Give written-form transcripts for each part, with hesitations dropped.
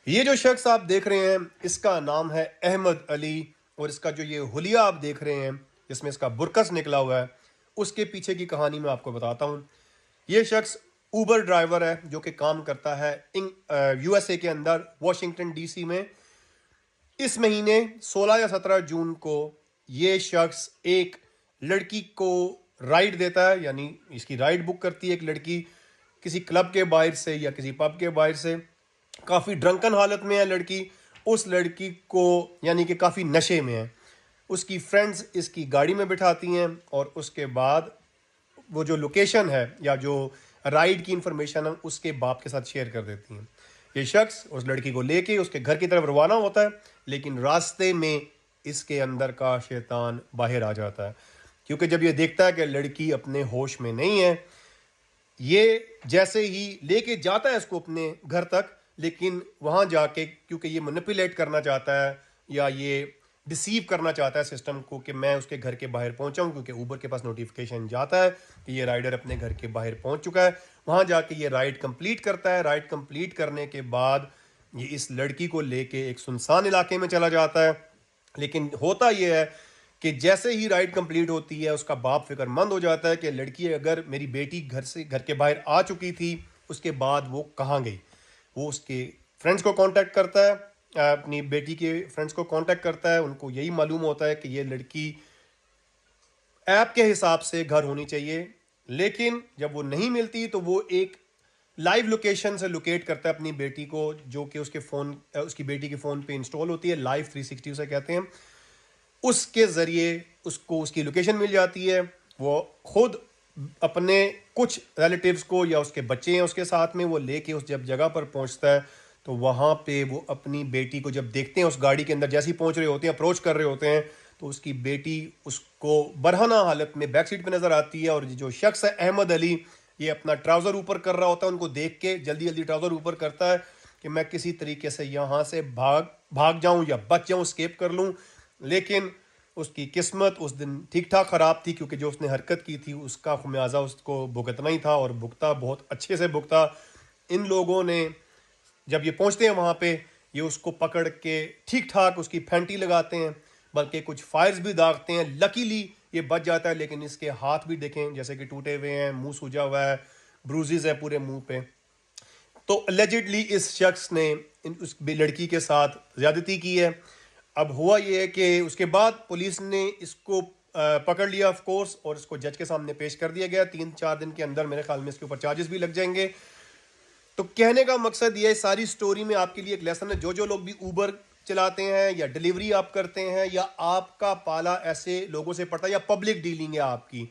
ये जो शख्स आप देख रहे हैं इसका नाम है अहमद अली। और इसका जो ये हुलिया आप देख रहे हैं जिसमें इसका बुरकस निकला हुआ है, उसके पीछे की कहानी मैं आपको बताता हूँ। ये शख्स ऊबर ड्राइवर है जो कि काम करता है यूएसए के अंदर वॉशिंगटन डीसी में। इस महीने 16 या 17 जून को ये शख्स एक लड़की को राइड देता है, यानी इसकी राइड बुक करती है एक लड़की किसी क्लब के बाहर से या किसी पब के बाहर से। काफ़ी ड्रंकन हालत में है लड़की। उस लड़की को यानी कि काफ़ी नशे में है। उसकी फ्रेंड्स इसकी गाड़ी में बिठाती हैं और उसके बाद वो जो लोकेशन है या जो राइड की इंफॉर्मेशन है उसके बाप के साथ शेयर कर देती हैं। ये शख्स उस लड़की को लेके उसके घर की तरफ रवाना होता है, लेकिन रास्ते में इसके अंदर का शैतान बाहर आ जाता है। क्योंकि जब ये देखता है कि लड़की अपने होश में नहीं है, ये जैसे ही लेके जाता है इसको अपने घर तक, लेकिन वहां जाके क्योंकि ये मैनिपुलेट करना चाहता है या ये डिसीव करना चाहता है सिस्टम को कि मैं उसके घर के बाहर पहुंचाऊं, क्योंकि ऊबर के पास नोटिफिकेशन जाता है कि ये राइडर अपने घर के बाहर पहुंच चुका है। वहां जाके ये राइड कंप्लीट करता है। राइड कंप्लीट करने के बाद ये इस लड़की को लेके एक सुनसान इलाके में चला जाता है। लेकिन होता यह है कि जैसे ही राइड कंप्लीट होती है उसका बाप फिक्रमंद हो जाता है कि लड़की अगर मेरी बेटी घर के बाहर आ चुकी थी, उसके बाद वो कहाँ गई। वो उसके फ्रेंड्स को कांटेक्ट करता है, अपनी बेटी के फ्रेंड्स को कांटेक्ट करता है। उनको यही मालूम होता है कि ये लड़की ऐप के हिसाब से घर होनी चाहिए, लेकिन जब वो नहीं मिलती तो वो एक लाइव लोकेशन से लोकेट करता है अपनी बेटी को, जो कि उसकी बेटी के फ़ोन पे इंस्टॉल होती है। लाइव 360 उसे कहते हैं। उसके ज़रिए उसको उसकी लोकेशन मिल जाती है। वो खुद अपने कुछ रिलेटिव्स को या उसके बच्चे हैं उसके साथ में वो लेके उस जब जगह पर पहुंचता है, तो वहाँ पे वो अपनी बेटी को जब देखते हैं उस गाड़ी के अंदर, जैसे ही पहुंच रहे होते हैं, अप्रोच कर रहे होते हैं, तो उसकी बेटी उसको बरहना हालत में बैक सीट पे नज़र आती है। और जो शख्स है अहमद अली, ये अपना ट्राउज़र ऊपर कर रहा होता है। उनको देख के जल्दी जल्दी ट्राउज़र ऊपर करता है कि मैं किसी तरीके से यहाँ से भाग भाग जाऊँ या बच जाऊँ, स्केप कर लूँ। लेकिन उसकी किस्मत उस दिन ठीक ठाक ख़राब थी, क्योंकि जो उसने हरकत की थी उसका खुमियाजा उसको भुगतना ही था, और भुगता बहुत अच्छे से भुगता। इन लोगों ने जब ये पहुंचते हैं वहाँ पे, ये उसको पकड़ के ठीक ठाक उसकी फैंटी लगाते हैं, बल्कि कुछ फायर्स भी दागते हैं। लकीली ये बच जाता है, लेकिन इसके हाथ भी देखें जैसे कि टूटे हुए हैं, मुंह सूजा हुआ है, ब्रूजेस है पूरे मुंह पे। तो अलेजिडली इस शख्स ने उस लड़की के साथ ज्यादती की है। अब हुआ ये है कि उसके बाद पुलिस ने इसको पकड़ लिया ऑफ कोर्स, और इसको जज के सामने पेश कर दिया गया। 3-4 दिन के अंदर मेरे ख्याल में इसके ऊपर चार्जेस भी लग जाएंगे। तो कहने का मकसद ये है, सारी स्टोरी में आपके लिए एक लेसन है। जो जो लोग भी ऊबर चलाते हैं या डिलीवरी आप करते हैं या आपका पाला ऐसे लोगों से पड़ता है या पब्लिक डीलिंग है आपकी,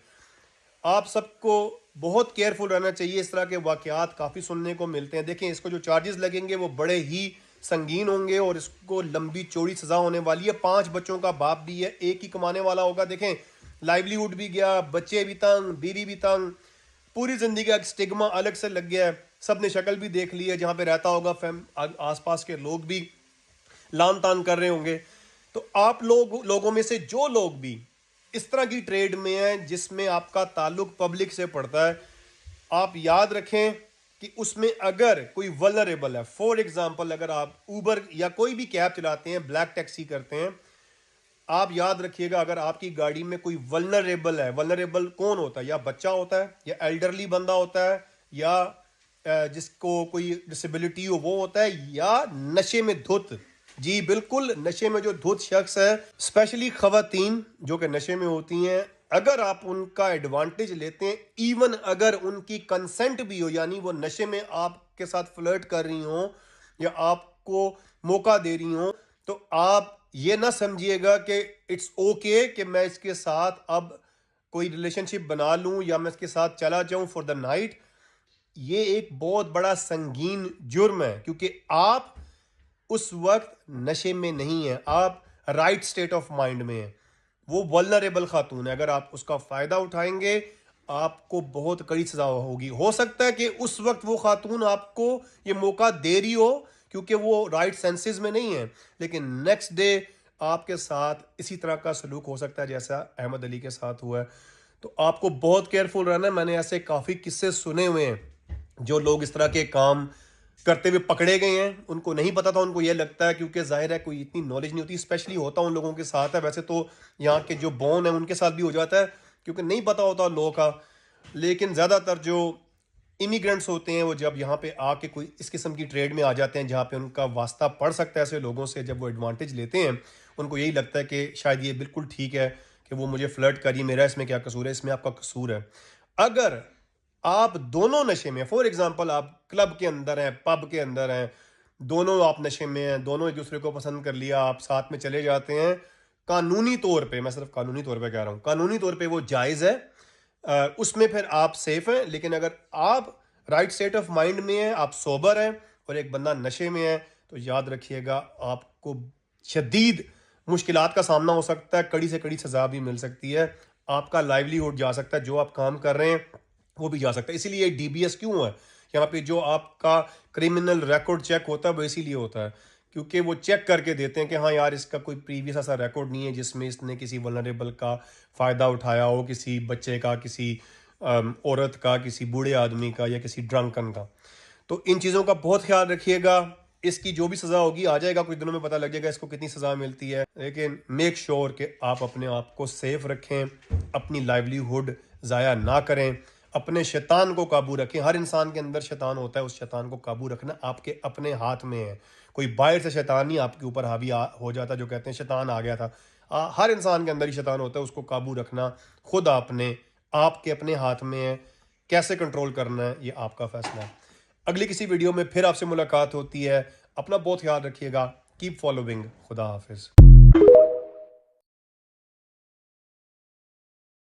आप सबको बहुत केयरफुल रहना चाहिए। इस तरह के वाकयात काफ़ी सुनने को मिलते हैं। देखें, इसको जो चार्जेस लगेंगे वो बड़े ही संगीन होंगे और इसको लंबी चौड़ी सज़ा होने वाली है। 5 बच्चों का बाप भी है, एक ही कमाने वाला होगा। देखें, लाइवलीहुड भी गया, बच्चे भी तंग, बीवी भी तंग, पूरी ज़िंदगी का एक स्टिग्मा अलग से लग गया है। सब ने शक्ल भी देख ली है, जहाँ पे रहता होगा आसपास के लोग भी लान तान कर रहे होंगे। तो आप लोगों में से जो लोग भी इस तरह की ट्रेड में हैं जिसमें आपका ताल्लुक पब्लिक से पड़ता है, आप याद रखें कि उसमें अगर कोई वल्नरेबल है, फॉर एग्जांपल अगर आप ऊबर या कोई भी कैब चलाते हैं, ब्लैक टैक्सी करते हैं, आप याद रखिएगा अगर आपकी गाड़ी में कोई वल्नरेबल है, वल्नरेबल कौन होता है? या बच्चा होता है, या एल्डरली बंदा होता है, या जिसको कोई डिसेबिलिटी हो वो होता है, या नशे में धुत। जी बिल्कुल, नशे में जो धुत शख्स है, स्पेशली खवातीन जो कि नशे में होती हैं, अगर आप उनका एडवांटेज लेते हैं, इवन अगर उनकी कंसेंट भी हो, यानी वो नशे में आपके साथ फ्लर्ट कर रही हो या आपको मौका दे रही हो, तो आप ये ना समझिएगा कि इट्स ओके कि मैं इसके साथ अब कोई रिलेशनशिप बना लूं या मैं इसके साथ चला जाऊं फॉर द नाइट। ये एक बहुत बड़ा संगीन जुर्म है, क्योंकि आप उस वक्त नशे में नहीं है, आप राइट स्टेट ऑफ माइंड में है। वो वल्नरेबल खातून है, अगर आप उसका फायदा उठाएंगे आपको बहुत कड़ी सजा होगी। हो सकता है कि उस वक्त वो खातून आपको ये मौका दे रही हो क्योंकि वो राइट सेंसेस में नहीं है, लेकिन नेक्स्ट डे आपके साथ इसी तरह का सलूक हो सकता है जैसा अहमद अली के साथ हुआ है। तो आपको बहुत केयरफुल रहना है। मैंने ऐसे काफ़ी किस्से सुने हुए हैं जो लोग इस तरह के काम करते हुए पकड़े गए हैं। उनको नहीं पता था, उनको ये लगता है, क्योंकि जाहिर है कोई इतनी नॉलेज नहीं होती, स्पेशली होता उन लोगों के साथ है। वैसे तो यहाँ के जो बॉन है उनके साथ भी हो जाता है, क्योंकि नहीं पता होता लॉ का। लेकिन ज़्यादातर जो इमिग्रेंट्स होते हैं वो जब यहाँ पे आके कोई इस किस्म की ट्रेड में आ जाते हैं जहाँ पे उनका वास्ता पड़ सकता है ऐसे लोगों से, जब वो एडवांटेज लेते हैं, उनको यही लगता है कि शायद ये बिल्कुल ठीक है कि वो मुझे फ्लर्ट करी, मेरा इसमें क्या कसूर है, इसमें आपका कसूर है। अगर आप दोनों नशे में, फॉर एग्जांपल आप क्लब के अंदर हैं, पब के अंदर हैं, दोनों आप नशे में हैं, दोनों एक दूसरे को पसंद कर लिया, आप साथ में चले जाते हैं, कानूनी तौर पे, मैं सिर्फ कानूनी तौर पे कह रहा हूँ, कानूनी तौर पे वो जायज़ है, उसमें फिर आप सेफ हैं। लेकिन अगर आप राइट स्टेट ऑफ माइंड में हैं, आप सोबर हैं, और एक बंदा नशे में है, तो याद रखिएगा आपको शदीद मुश्किलात का सामना हो सकता है, कड़ी से कड़ी सज़ा भी मिल सकती है, आपका लाइवलीहुड जा सकता है, जो आप काम कर रहे हैं वो भी जा सकता है। इसीलिए डीबीएस क्यों है यहाँ पे, जो आपका क्रिमिनल रिकॉर्ड चेक होता है वो इसीलिए होता है, क्योंकि वो चेक करके देते हैं कि हाँ यार इसका कोई प्रीवियस ऐसा रिकॉर्ड नहीं है जिसमें इसने किसी वल्नरेबल का फ़ायदा उठाया हो, किसी बच्चे का, किसी औरत का, किसी बूढ़े आदमी का, या किसी ड्रंकन का। तो इन चीज़ों का बहुत ख्याल रखिएगा। इसकी जो भी सज़ा होगी आ जाएगा, कुछ दिनों में पता लग जाएगा इसको कितनी सज़ा मिलती है। लेकिन मेक श्योर कि आप अपने आप को सेफ रखें, अपनी लाइवलीहुड ज़ाया ना करें, अपने शैतान को काबू रखें। हर इंसान के अंदर शैतान होता है, उस शैतान को काबू रखना आपके अपने हाथ में है। कोई बाहर से शैतान नहीं आपके ऊपर हावी हो जाता, जो कहते हैं शैतान आ गया था। हर इंसान के अंदर ही शैतान होता है, उसको काबू रखना खुद आपके अपने हाथ में है। कैसे कंट्रोल करना है ये आपका फैसला है। अगली किसी वीडियो में फिर आपसे मुलाकात होती है। अपना बहुत ख्याल रखिएगा। Keep following. खुदा हाफिज़।